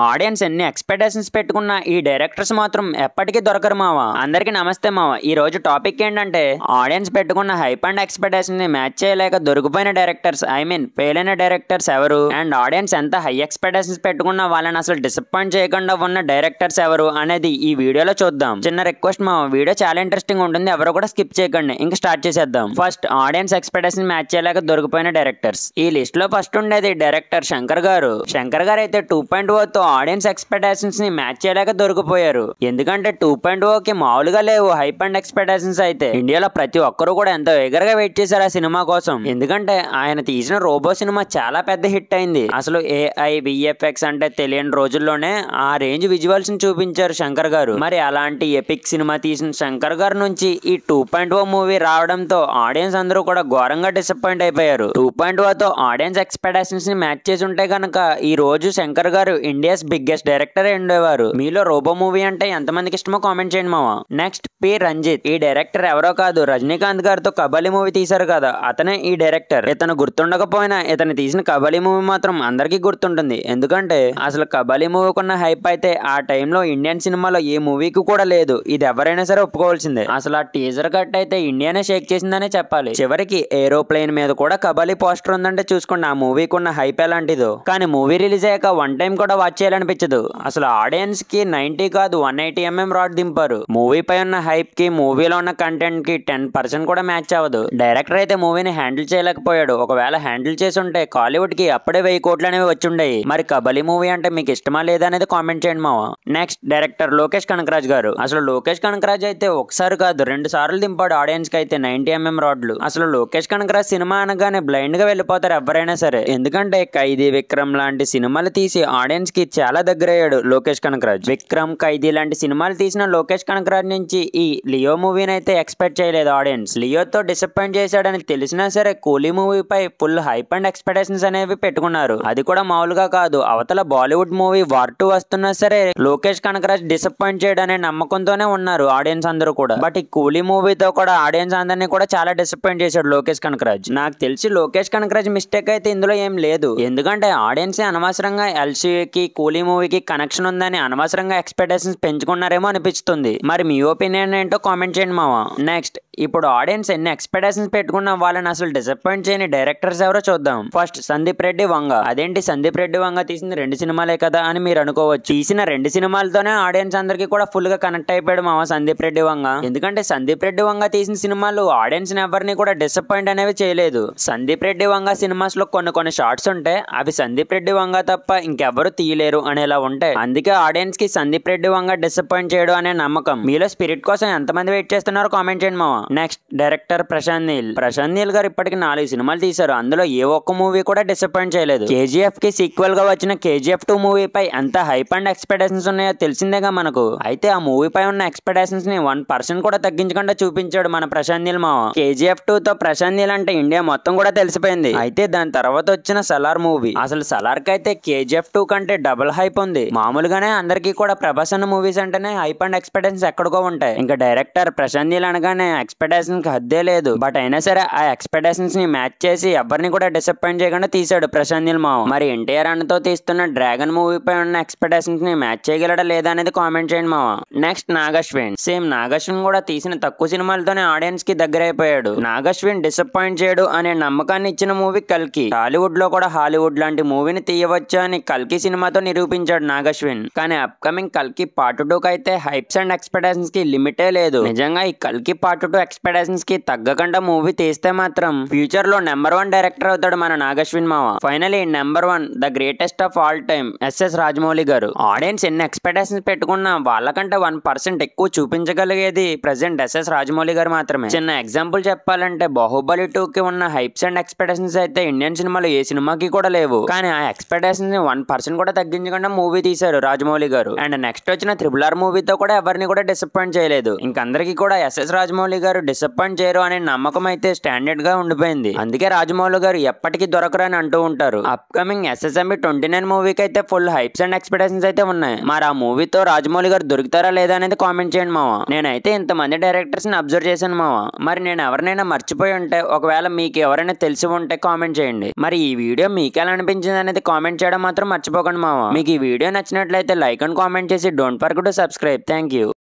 Audience ఎన్ని expectations పెట్టుకున్నా ఈ డైరెక్టర్స్ మాత్రం ఎప్పటికీ దొరకరు మావా. అందరికి నమస్తే మావా. ఈ రోజు టాపిక్ ఏంటంటే ఆడియన్స్ పెట్టుకున్న హైప్ అండ్ ఎక్స్పెక్టేషన్స్ ని మ్యాచ్ చేయలేక దొరికిపోయిన డైరెక్టర్స్, ఫెయిల్ అయిన డైరెక్టర్స్ ఎవరు, అండ్ ఆడియన్స్ ఎంత హై ఎక్స్పెక్టేషన్స్ పెట్టుకున్నా వాళ్ళని అసలు డిసప్పాయింట్ చేయకుండా ఉన్న డైరెక్టర్స్ ఎవరు అనేది ఈ వీడియోలో చూద్దాం. చిన్న రిక్వెస్ట్ మావా, వీడియో చాలా ఇంట్రెస్టింగ్ ఉంటుంది, ఎవరు కూడా స్కిప్ చేయకండి. ఇంకా స్టార్ట్ చేసేద్దాం. ఫస్ట్, ఆడియన్స్ ఎక్స్పెక్టేషన్స్ మ్యాచ్ చేయలేక దొరికిపోయిన డైరెక్టర్స్. ఈ లిస్ట్ లో ఫస్ట్ ఉండేది డైరెక్టర్ శంకర్ గారు. శంకర్ గారు అయితే 2.0తో ఆడియన్స్ ఎక్స్పెక్టేషన్స్ ని మ్యాచ్ చేయలేక దొరికిపోయారు. ఎందుకంటే 2.0కి మామూలుగా లేవు హైప్ అండ్ ఎక్స్పెక్టేషన్స్. అయితే ఇండియాలో ప్రతి ఒక్కరు కూడా ఎంతో ఎగర్ గా వెయిట్ చేశారు ఆ సినిమా కోసం. ఎందుకంటే ఆయన తీసిన రోబో సినిమా చాలా పెద్ద హిట్ అయింది. అసలు AI VFX అంటే తెలియని రోజుల్లోనే ఆ రేంజ్ విజువల్స్ ని చూపించారు శంకర్ గారు. మరి అలాంటి ఎపిక్ సినిమా తీసిన శంకర్ గారు నుంచి ఈ 2.0 మూవీ రావడంతో ఆడియన్స్ అందరూ కూడా ఘోరంగా డిసప్పాయింట్ అయిపోయారు. 2.0తో ఆడియన్స్ ఎక్స్పెక్టేషన్స్ ని మ్యాచ్ చేసి ఉంటే కనుక ఈ రోజు శంకర్ గారు ఇండియాస్ బిగ్గెస్ట్ డైరెక్టర్ ఉండేవారు. మీలో రోబో మూవీ అంటే ఎంతమందికి ఇష్టమో కామెంట్ చేయండి మావా. Next, P Ranjith. ఈ డైరెక్టర్ ఎవరో కాదు, రజనీకాంత్ గారితో కబాలి మూవీ తీశారు కదా, అతనే ఈ డైరెక్టర్. ఇతను గుర్తుండకపోయినా ఇతను తీసిన కబాలి మూవీ మాత్రం అందరికీ గుర్తుంటుంది. ఎందుకంటే అసలు కబాలి మూవీకున్న హైప్ అయితే ఆ టైంలో ఇండియన్ సినిమాలో ఏ మూవీకి కూడా లేదు. ఇది ఎవరైనా సరే ఒప్పుకోవాల్సిందే. అసలు ఆ టీజర్ కట్ అయితే ఇండియానే షేక్ చేసిందనే చెప్పాలి. చివరికి ఏరోప్లేన్ మీద కూడా కబాలి పోస్టర్ ఉందంటే చూసుకోండి ఆ మూవీకి ఉన్న హైప్ ఎలాంటిదో. కానీ మూవీ రిలీజ్ అయ్యాక వన్ టైం కూడా వాచ్ చేయాలనిపించదు. అసలు ఆడియన్స్ కి 90 కాదు 180mm రాడ్ దింపారు. మూవీ పై ఉన్న హైప్ కి మూవీలో ఉన్న కంటెంట్ కి 10% కూడా మ్యాచ్ అవ్వదు. డైరెక్టర్ అయితే మూవీని హ్యాండిల్ చేయలేకపోయాడు. ఒకవేళ హ్యాండిల్ చేసి ఉంటే కాలీవుడ్ కి అప్పుడే 1000 కోట్లు అనేవి వచ్చి ఉండేవి. మరి కబాలి మూవీ అంటే మీకు ఇష్టమా లేదా అనేది కామెంట్ చేయండి మావా. నెక్స్ట్, డైరెక్టర్ లోకేష్ కనకరాజ్ గారు. అసలు లోకేష్ కనకరాజ్ అయితే ఒకసారి కాదు 2 సార్లు దింపాడు ఆడియన్స్ కి అయితే 90mm రాడ్లు. అసలు లోకేష్ కనకరాజ్ సినిమా అనగానే బ్లైండ్ గా వెళ్ళిపోతారు ఎవరైనా సరే. ఎందుకంటే ఖైదీ, విక్రమ్ లాంటి సినిమాలు తీసి ఆడియన్స్ కి చాలా దగ్గర అయ్యాడు లోకేష్ కనకరాజ్. విక్రమ్, ఖైదీ లాంటి సినిమాలు తీసిన లోకేష్ కనకరాజ్ నుంచి ఈ లియో మూవీని అయితే ఎక్స్పెక్ట్ చేయలేదు ఆడియన్స్. లియోతో డిసప్పాయింట్ చేశాడని తెలిసినా సరే కూలీ మూవీపై ఫుల్ హైప్ అండ్ ఎక్స్పెక్టేషన్స్ అనేవి పెట్టుకున్నారు. అది కూడా మామూలుగా కాదు. అవతల బాలీవుడ్ మూవీ వార్ 2 వస్తున్నా సరే లోకేష్ కనకరాజ్ డిసప్పాయింట్ చేయడనే నమ్మకంతోనే ఉన్నారు ఆడియన్స్ అందరూ కూడా. బట్ ఈ కూలీ మూవీతో కూడా ఆడియన్స్ అందరినీ కూడా చాలా డిసప్పాయింట్ చేశాడు లోకేష్ కనకరాజ్. నాకు తెలిసి లోకేష్ కనకరాజ్ మిస్టేక్ అయితే ఇందులో ఏం లేదు. ఎందుకంటే ఆడియన్స్ అనవసరంగా ఎల్సీకి కూలీ మూవీకి కనెక్షన్ ఉందని అనవసరంగా ఎక్స్పెక్టేషన్స్ పెంచుకున్నారేమో అనిపిస్తుంది. మరి మీ ఒపీనియన్ ఏంటో కామెంట్ చేయండి మావా. నెక్స్ట్, ఇప్పుడు ఆడియన్స్ ఎన్ని ఎక్స్పెక్టేషన్స్ పెట్టుకున్నా వాళ్ళని అసలు డిసప్పాయింట్ చేయని డైరెక్టర్స్ ఎవరో చూద్దాం. ఫస్ట్, సందీప్ రెడ్డి వంగ. అదేంటి సందీప్ రెడ్డి వంగ తీసిన 2 సినిమాలే కదా అని మీరు అనుకోవచ్చు. తీసిన 2 సినిమాలతోనే ఆడియన్స్ అందరికీ కూడా ఫుల్ గా కనెక్ట్ అయిపోయాడు మావా సందీప్ రెడ్డి వంగ. ఎందుకంటే సందీప్ రెడ్డి వంగ తీసిన సినిమాలు ఆడియన్స్ ఎవరిని కూడా డిసప్పాయింట్ అనేవి చేయలేదు. సందీప్ రెడ్డి వంగ సినిమాస్ లో కొన్ని షార్ట్స్ ఉంటే అవి సందీప్ రెడ్డి వంగ తప్ప ఇంకెవ్వరు తీయలేరు అనేలా ఉంటాయి. అందుకే ఆడియన్స్ కి సందీప్ రెడ్డి వంగ డిసప్పాయింట్ చేయడం అనే నమ్మకం. మీలో స్పిరిట్ కోసం ఎంతమంది వెయిట్ చేస్తున్నారో కామెంట్ చేయండి మావా. Next, director Prashanth Neel. ప్రశాంత్ నీల్ గారు ఇప్పటికి 4 సినిమాలు తీశారు. అందులో ఏ ఒక్క మూవీ కూడా డిసప్పాయింట్ చేయలేదు. KGF కి సీక్వెల్ గా వచ్చిన KGF 2 మూవీ పై ఎంత హైప్ అండ్ ఎక్స్పెక్టేషన్స్ ఉన్నాయో తెలిసిందేగా మనకు. అయితే ఆ మూవీ పై ఉన్న ఎక్స్పెక్టేషన్స్ ని 1% కూడా తగ్గించకుండా చూపించాడు మన ప్రశాంత్ నీల్ మావా. KGF 2తో ప్రశాంత్ నీల్ అంటే ఇండియా మొత్తం కూడా తెలిసిపోయింది. అయితే దాని తర్వాత వచ్చిన సలార్ మూవీ, అసలు సలార్ కి అయితే KGF 2 కంటే డబుల్ హైప్ ఉంది. మామూలుగానే అందరికీ కూడా ప్రభాస్ అన్న మూవీస్ అంటేనే హైప్ అండ్ ఎక్స్పెక్టేషన్స్ ఎక్కడికో ఉంటాయి. ఇంకా డైరెక్టర్ ప్రశాంత్ నీల్ అనగానే ఎక్స్పెక్టేషన్ కి హద్దే లేదు. బట్ అయినా సరే ఆ ఎక్స్పెక్టేషన్స్ ని మ్యాచ్ చేసి ఎవరిని కూడా డిసప్పాయింట్ చేయకుండా తీసాడు ప్రశాంత్ నీల్ మావా. మరి ఎన్టీఆర్ అన్నతో తీస్తున్న డ్రాగన్ మూవీ పై ఉన్న ఎక్స్పెక్టేషన్స్ ని మ్యాచ్ చేయగలడా లేదా అనేది కామెంట్ చేయండి మావా. నెక్స్ట్, నాగశ్విన్. సేమ్ నాగశ్విన్ కూడా తీసిన తక్కువ సినిమాలతోనే ఆడియన్స్ కి దగ్గర అయిపోయాడు. నాగశ్విన్ డిసప్పాయింట్ చేయడు అనే నమ్మకాన్ని ఇచ్చిన మూవీ కల్కి. టాలీవుడ్ లో కూడా హాలీవుడ్ లాంటి మూవీని తీయవచ్చు అని కల్కి సినిమాతో నిరూపించాడు నాగశ్విన్. కానీ అప్కమింగ్ కల్కి పార్ట్ 2 అయితే హైప్స్ అండ్ ఎక్స్పెక్టేషన్స్ కి లిమిటే లేదు. నిజంగా ఈ కల్కి పార్ట్ 2 ఎక్స్పెక్టేషన్స్ కి తగ్గకుండా మూవీ తీస్తే మాత్రం ఫ్యూచర్ లో నెంబర్ 1 డైరెక్టర్ అవుతాడు మన నాగశ్విన్ మావా. Finally number 1, the greatest of all time, SS Rajamouli గారు. ఆడియన్స్ ఎన్ని ఎక్స్పెక్టేషన్స్ పెట్టుకున్నా వాళ్ళకంటే 1% ఎక్కువ చూపించగలిగేది ప్రెసెంట్ SS రాజమౌళి గారు మాత్రమే. చిన్న ఎగ్జాంపుల్ చెప్పాలంటే బాహుబలి 2కి ఉన్న హైప్స్ అండ్ ఎక్స్పెక్టేషన్స్ అయితే ఇండియన్ సినిమాలో ఏ సినిమాకి కూడా లేవు. కానీ ఆ ఎక్స్పెక్టేషన్స్ ని 1% కూడా తగ్గించకుండా మూవీ తీశారు రాజమౌళి గారు. అండ్ నెక్స్ట్ వచ్చిన RRR మూవీతో కూడా ఎవరిని కూడా డిసప్పాయింట్ చేయలేదు. ఇంకందరికీ కూడా SS రాజమౌళి గారు డిసప్పాయింట్ చేయరు అనే నమ్మకం అయితే స్టాండర్డ్ గా ఉండిపోయింది. అందుకే రాజమౌళి గారు ఎప్పటికీ దొరకరు అని అంటూ ఉంటారు. అప్కమింగ్ SSMB 29 మూవీకి అయితే ఫుల్ హైప్స్ అండ్ ఎక్స్పెక్టేషన్స్ అయితే ఉన్నాయి. మరి ఆ మూవీతో రాజమౌళి గారు దొరుకుతారా లేదా అనేది కామెంట్ చేయండి మావా. నేనైతే ఇంతమంది డైరెక్టర్స్ ని అబ్జర్వ్ చేశాను మావా. మరి నేను ఎవరినైనా మర్చిపోయి ఉంటే, ఒకవేళ మీకు ఎవరైనా తెలిసి ఉంటే కామెంట్ చేయండి. మరి ఈ వీడియో మీకు ఎలా అనిపించింది అనేది కామెంట్ చేయడం మాత్రం మర్చిపోకండి మావా. మీకు ఈ వీడియో నచ్చినట్లయితే లైక్ అండ్ కామెంట్ చేసి don't forget to subscribe. Thank you.